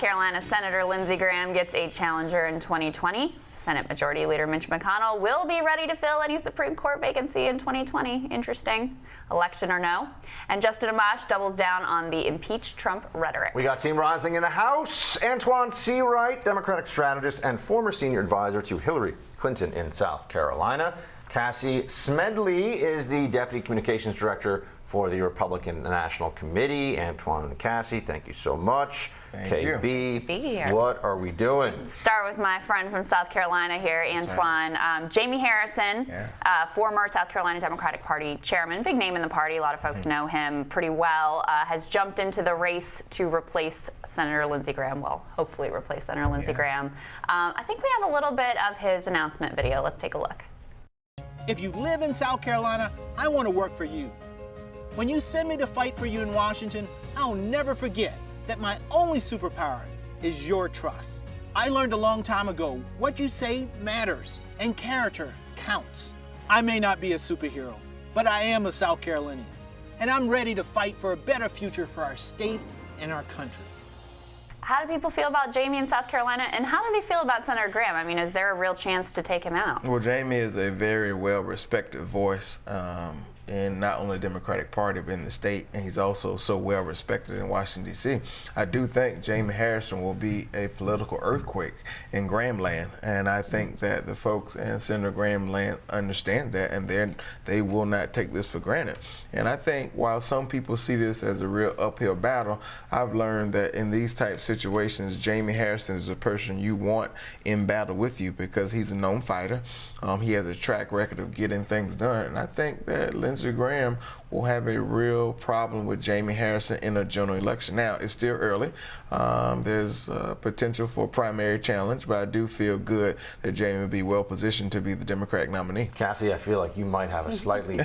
Carolina Senator Lindsey Graham gets a challenger in 2020. Senate Majority Leader Mitch McConnell will be ready to fill any Supreme Court vacancy in 2020. Interesting. Election or no. And Justin Amash doubles down on the impeach Trump rhetoric. We got Team Rising in the House. Antjuan Seawright, Democratic strategist and former senior advisor to Hillary Clinton in South Carolina. Cassie Smedley is the Deputy Communications Director for the Republican National Committee. Antjuan and Cassie, thank you so much. Thank you. KB, what are we doing? Start with my friend from South Carolina here, Antjuan. Jamie Harrison, former South Carolina Democratic Party chairman, big name in the party. A lot of folks know him pretty well. Has jumped into the race to replace Senator Lindsey Graham. Well, hopefully replace Senator Lindsey Graham. I think we have a little bit of his announcement video. Let's take a look. If you live in South Carolina, I want to work for you. When you send me to fight for you in Washington, I'll never forget that my only superpower is your trust. I learned a long time ago, what you say matters, and character counts. I may not be a superhero, but I am a South Carolinian, and I'm ready to fight for a better future for our state and our country. How do people feel about Jamie in South Carolina, and how do they feel about Senator Graham? I mean, is there a real chance to take him out? Well, Jamie is a very well-respected voice in not only the Democratic Party, but in the state, and he's also so well-respected in Washington, D.C. I do think Jamie Harrison will be a political earthquake in Graham land, and I think that the folks in Senator Graham land understand that, and they will not take this for granted. And I think while some people see this as a real uphill battle, I've learned that in these type situations, Jamie Harrison is a person you want in battle with you because he's a known fighter. He has a track record of getting things done, and I think that Lindsey Graham will have a real problem with Jamie Harrison in a general election. Now, it's still early. There's potential for a primary challenge, but I do feel good that Jamie will be well positioned to be the Democratic nominee. Cassie, I feel like you might have a slightly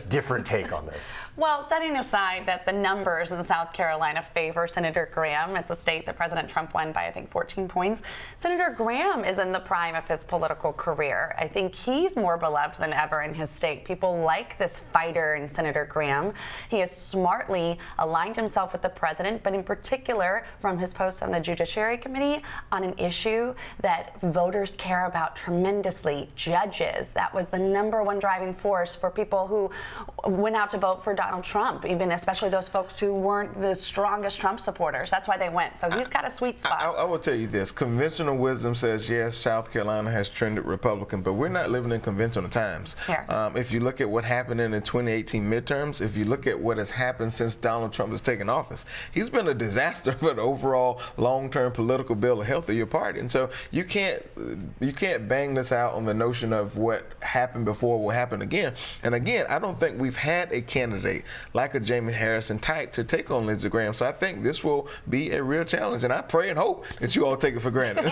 different take on this. Well, setting aside that the numbers in South Carolina favor Senator Graham, it's a state that President Trump won by, I think, 14 points. Senator Graham is in the prime of his political career. I think he's more beloved than ever in his state. People like this fighter in Senator Graham. He has smartly aligned himself with the president, but in particular from his post on the Judiciary Committee on an issue that voters care about tremendously, judges. That was the #1 driving force for people who went out to vote for Donald Trump, even especially those folks who weren't the strongest Trump supporters. That's why they went. So he's got a sweet spot. I will tell you this. Conventional wisdom says, yes, South Carolina has trended Republican, but we're not living in conventional times. If you look at what happened in the 2018 midterms, if you look at what has happened since Donald Trump has taken office, he's been a disaster for the overall long-term political bill of health of your party. And so you can't bang this out on the notion of what happened before will happen again. And again, I don't think we've had a candidate like a Jamie Harrison type to take on Lindsey Graham. So I think this will be a real challenge, and I pray and hope that you all take it for granted.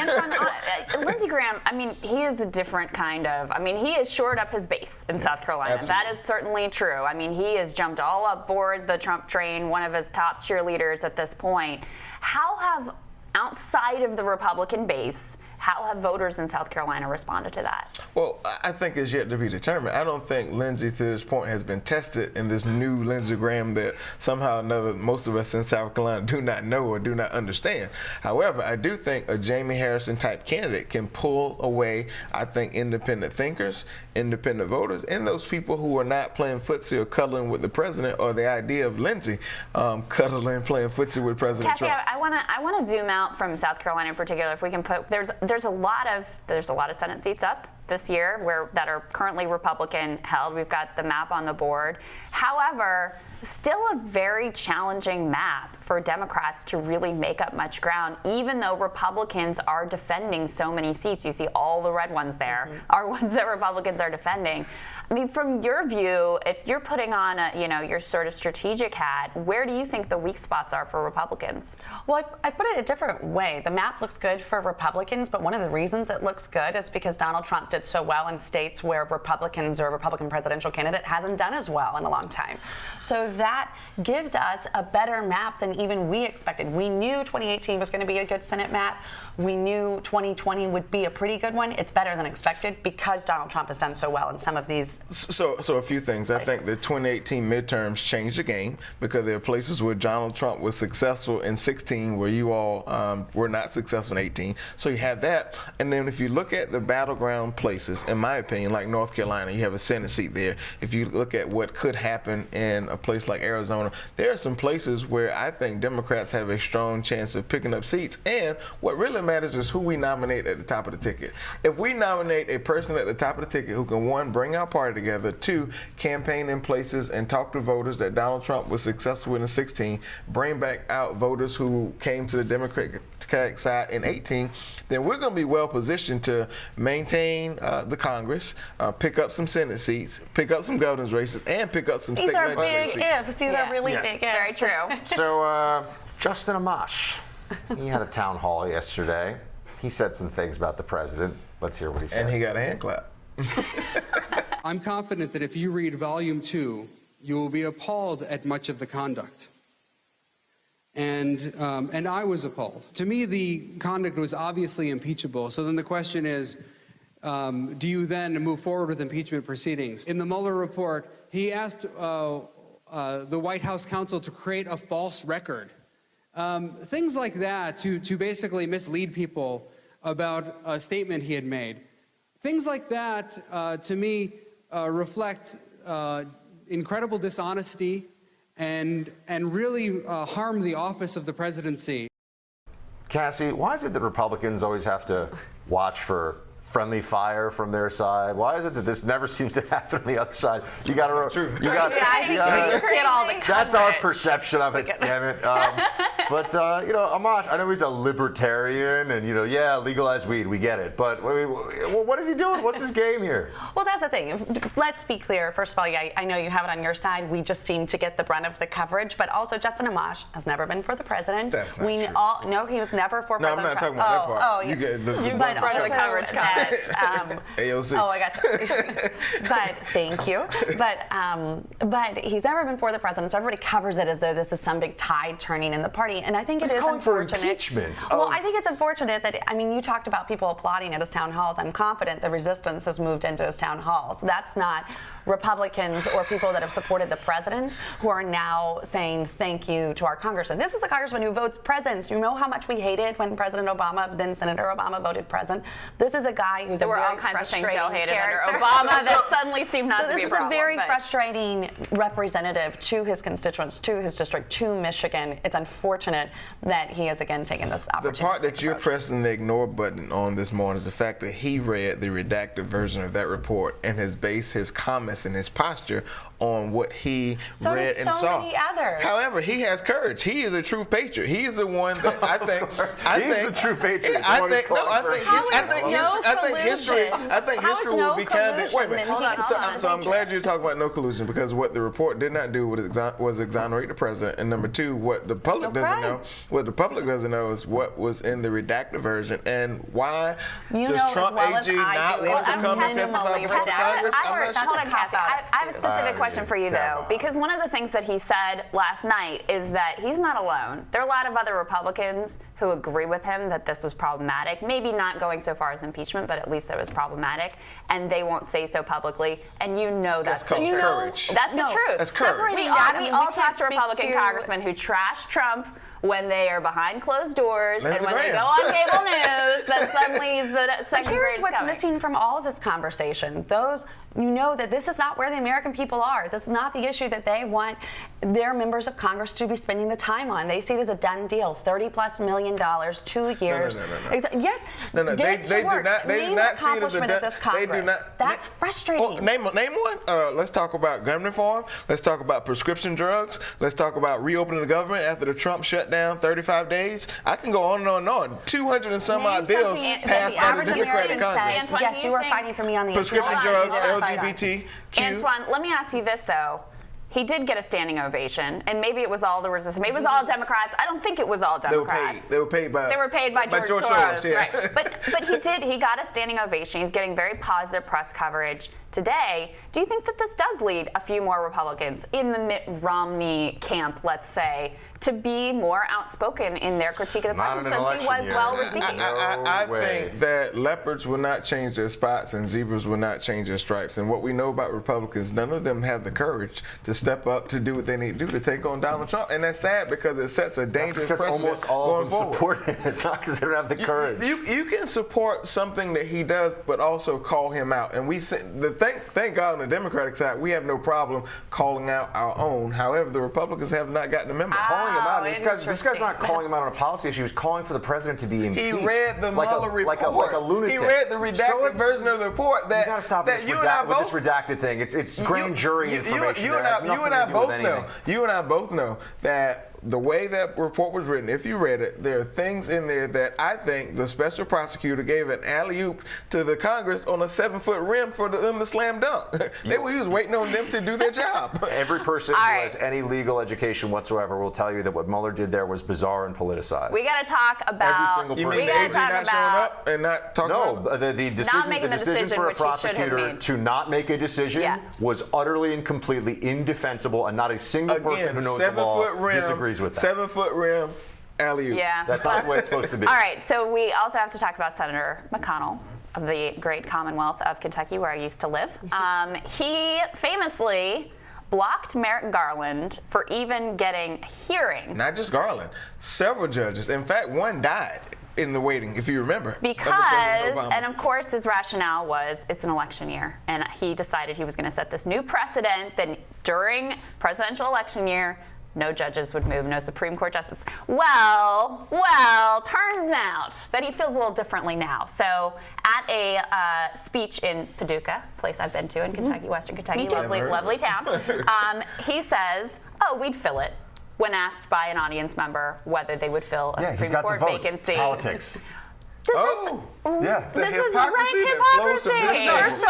Lindsey Graham, I mean, he is a different kind of, I mean, he has shored up his base in South Carolina. Absolutely. That is certainly true. I mean, he has jumped all up board the Trump train, one of his top cheerleaders at this point. How have, outside of the Republican base, how have voters in South Carolina responded to that? Well, I think it's yet to be determined. I don't think Lindsey, to this point, has been tested in this new Lindsey Graham that somehow or another most of us in South Carolina do not know or do not understand. However, I do think a Jamie Harrison type candidate can pull away, I think, independent thinkers, independent voters, and those people who are not playing footsie or cuddling with the president, or the idea of Lindsey cuddling, playing footsie with President Cassie, Trump. I want to zoom out from South Carolina in particular. If we can put, there's a lot of Senate seats up this year that are currently Republican held. We've got the map on the board. However, still a very challenging map for Democrats to really make up much ground, even though Republicans are defending so many seats. You see all the red ones there are ones that Republicans are defending. I mean, from your view, if you're putting on your sort of strategic hat, where do you think the weak spots are for Republicans? Well, I put it a different way. The map looks good for Republicans, but one of the reasons it looks good is because Donald Trump did did so well in states where Republicans or a Republican presidential candidate hasn't done as well in a long time. So that gives us a better map than even we expected. We knew 2018 was going to be a good Senate map. We knew 2020 would be a pretty good one. It's better than expected because Donald Trump has done so well in some of these. So a few things. I think the 2018 midterms changed the game because there are places where Donald Trump was successful in 16 where you all were not successful in 18. So you have that. And then if you look at the battleground places, in my opinion, like North Carolina, you have a Senate seat there. If you look at what could happen in a place like Arizona, there are some places where I think Democrats have a strong chance of picking up seats. And what really matters is who we nominate at the top of the ticket. If we nominate a person at the top of the ticket who can, one, bring our party together, two, campaign in places and talk to voters that Donald Trump was successful in 16, bring back out voters who came to the Democratic side in 18, then we're going to be well positioned to maintain the Congress, pick up some Senate seats, pick up some governor's races, and pick up some state legislative seats. These are big ifs. These are really big ifs. Very true. So Justin Amash, he had a town hall yesterday. He said some things about the president. Let's hear what he said. And he got a hand clap. I'm confident that if you read Volume 2, you will be appalled at much of the conduct. And I was appalled. To me, the conduct was obviously impeachable. So then the question is, do you then move forward with impeachment proceedings? In the Mueller report, he asked the White House counsel to create a false record. Things like that to basically mislead people about a statement he had made. Things like that, to me, reflect incredible dishonesty and really harm the office of the presidency. Cassie, why is it that Republicans always have to watch for friendly fire from their side? Why is it that this never seems to happen on the other side? You got to. I think we create all the coverage. That's our perception of it. Damn it. But Amash, I know he's a libertarian, and legalize weed. We get it. But what is he doing? What's his game here? Well, that's the thing. Let's be clear. First of all, I know you have it on your side. We just seem to get the brunt of the coverage. But also, Justin Amash has never been for the president. That's not true. No, he was never for President I'm not Trump. talking about that part. You get the but brunt of the coverage. AOC. Oh, I got you. But thank you. But he's never been for the president, so everybody covers it as though this is some big tide turning in the party. And I think it is calling for unfortunate. Impeachment. Well, I think it's unfortunate that you talked about people applauding at his town halls. I'm confident the resistance has moved into his town halls. That's not Republicans or people that have supported the president who are now saying thank you to our congressman. This is the congressman who votes president. You know how much we hated when President Obama, then Senator Obama, voted president. This is a guy who's There were all kinds of things y'all hated under Obama that suddenly seemed not to be a problem. This is a very frustrating representative to his constituents, to his district, to Michigan. It's unfortunate that he has again taken this opportunity. The part that you're pressing the ignore button on this morning is the fact that he read the redacted version of that report and has based his comments and his posture on what he read and saw. Many others. However, he has courage. He is a true patriot. He is the one that I think. He's the true patriot. I think history will be kind of. Wait a minute. Hold on. So I'm glad you're talking about no collusion, because what the report did not do was exonerate the president, and number two, what the public doesn't know. What the public doesn't know is what was in the redacted version and why does Trump AG not want to come and testify before Congress? I'm not sure. I have a specific question for you, though, because one of the things that he said last night is that he's not alone. There are a lot of other Republicans who agree with him that this was problematic, maybe not going so far as impeachment, but at least it was problematic, and they won't say so publicly, and that's called courage. That's the truth. That's courage. We all talk to Republican congressmen who trash Trump when they are behind closed doors, and when they go on cable news, then suddenly he's the second greatest what's coming. missing from all of his conversation. That this is not where the American people are. This is not the issue that they want their members of Congress to be spending the time on. They see it as a done deal. $30+ million, 2 years. No. Yes. No. They do not see it as a done. They do not. That's frustrating. Name one. Let's talk about gun reform. Let's talk about prescription drugs. Let's talk about reopening the government after the Trump shutdown, 35 days. I can go on and on and on. 200 and some odd bills passed by the Democratic Congress. Yes, you are fighting for me on the prescription drugs, LGBTQ. Antjuan, let me ask you this, though. he did get a standing ovation, and maybe it was all the resistance. Maybe it was all Democrats. I don't think it was all Democrats. They were paid by George Soros, yeah. right? But he got a standing ovation. He's getting very positive press coverage today. Do you think that this does lead a few more Republicans in the Mitt Romney camp, let's say, to be more outspoken in their critique of the president since he was well received? I think that leopards will not change their spots and zebras will not change their stripes. And what we know about Republicans, none of them have the courage to step up to do what they need to do to take on Donald Trump. And that's sad because it sets a dangerous precedent almost all going of them forward. support him. It's not because they don't have the courage. You can support something that he does, but also call him out. And thank God on the Democratic side, we have no problem calling out our own. However, the Republicans have not gotten the memo. Calling him out. This guy's not calling him out on a policy issue. He's calling for the president to be impeached. He read the Mueller report. Like a lunatic. He read the redacted version of the report that, you gotta stop that this you and I with both this redacted thing. It's grand jury information. You and I both know that the way that report was written, if you read it, there are things in there that I think the special prosecutor gave an alley-oop to the Congress on a 7-foot rim for them to slam dunk. He was waiting on them to do their job. Every person who has any legal education whatsoever will tell you that what Mueller did there was bizarre and politicized. We got to talk about. Every single You person. mean the AG not showing up and not talking about it? The decision for a prosecutor to not make a decision was utterly and completely indefensible, and not a single person who knows the law disagrees with that. 7-foot rim, alley-oop. Yeah. That's not the way it's supposed to be. All right, so we also have to talk about Senator McConnell of the great Commonwealth of Kentucky, where I used to live. He famously blocked Merrick Garland for even getting a hearing. Not just Garland, several judges. In fact, one died in the waiting, if you remember. Because, and of course his rationale was it's an election year, and he decided he was going to set this new precedent that during presidential election year, no judges would move, no Supreme Court justice. Well, turns out that he feels a little differently now. So at a speech in Paducah, place I've been to in Kentucky, Western Kentucky, lovely town, he says, we'd fill it, when asked by an audience member whether they would fill a Supreme Court vacancy. It's politics. This is rank hypocrisy. First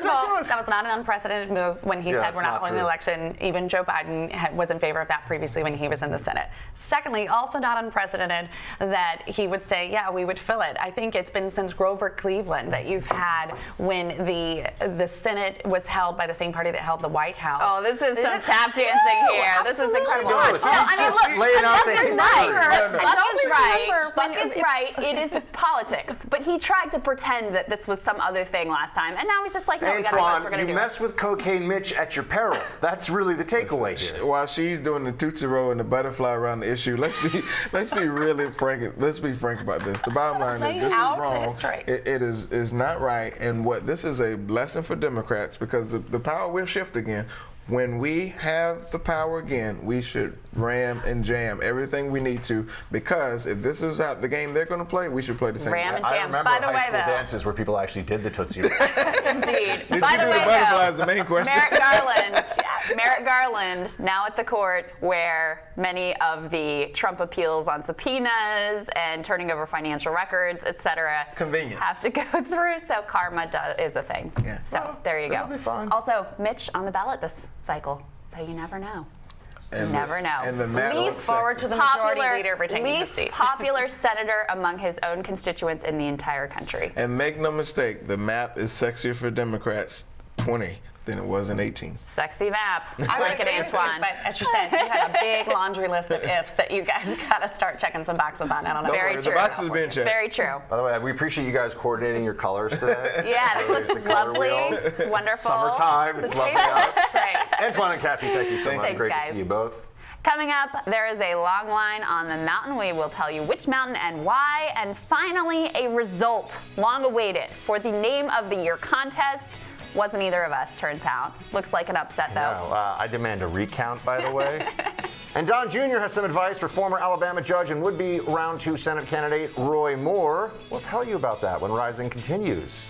of all, that was not an unprecedented move when he said we're not holding the election. Even Joe Biden was in favor of that previously when he was in the Senate. Secondly, also not unprecedented that he would say, we would fill it. I think it's been since Grover Cleveland that you've had when the Senate was held by the same party that held the White House. Oh, this is some tap dancing here. This is incredible. Laying out the history. Bucket's right. It is politics. But he tried to pretend that this was some other thing last time, and now he's just like, no, we got to do what we're going to do. You mess with Cocaine Mitch at your peril. That's really the takeaway here. While she's doing the Tootsie Roll and the butterfly around the issue, let's be really frank. Let's be frank about this. The bottom line is this is wrong. It is not right. And this is a lesson for Democrats, because the power will shift again. When we have the power again, we should ram and jam everything we need to, because if this is the game they're going to play, we should play the same game. Ram and I jam. remember By the way, high school dances where people actually did the Tootsie Roll. Indeed. Did By you the do way, the butterflies? The main question. Merrick Garland, now at the court where many of the Trump appeals on subpoenas and turning over financial records, et cetera, have to go through. So karma is a thing. Yeah. So there you go. That'll be fine. Also, Mitch on the ballot this cycle, so you never know. And you never know. And the map looks forward sexy. to the majority leader retaining the least seat. popular senator among his own constituents in the entire country. And make no mistake, the map is sexier for Democrats 20 than it was in 18. Sexy map. I like it, Antjuan. But as you said, you had a big laundry list of ifs that you guys got to start checking some boxes on. I don't know. Very true. The boxes have been checked. Very true. By the way, we appreciate you guys coordinating your colors today. Yeah, it looks lovely. It's wonderful. Summertime. It's lovely out. Great. Antjuan and Cassie, thank you so much. Thanks, Great guys. to see you both. Coming up, there is a long line on the mountain. We will tell you which mountain and why. And finally, a result, long awaited, for the Name of the Year contest. Wasn't either of us, turns out. Looks like an upset, though. No, I demand a recount, by the way. And Don Jr. has some advice for former Alabama judge and would-be round 2 Senate candidate Roy Moore. We'll tell you about that when Rising continues.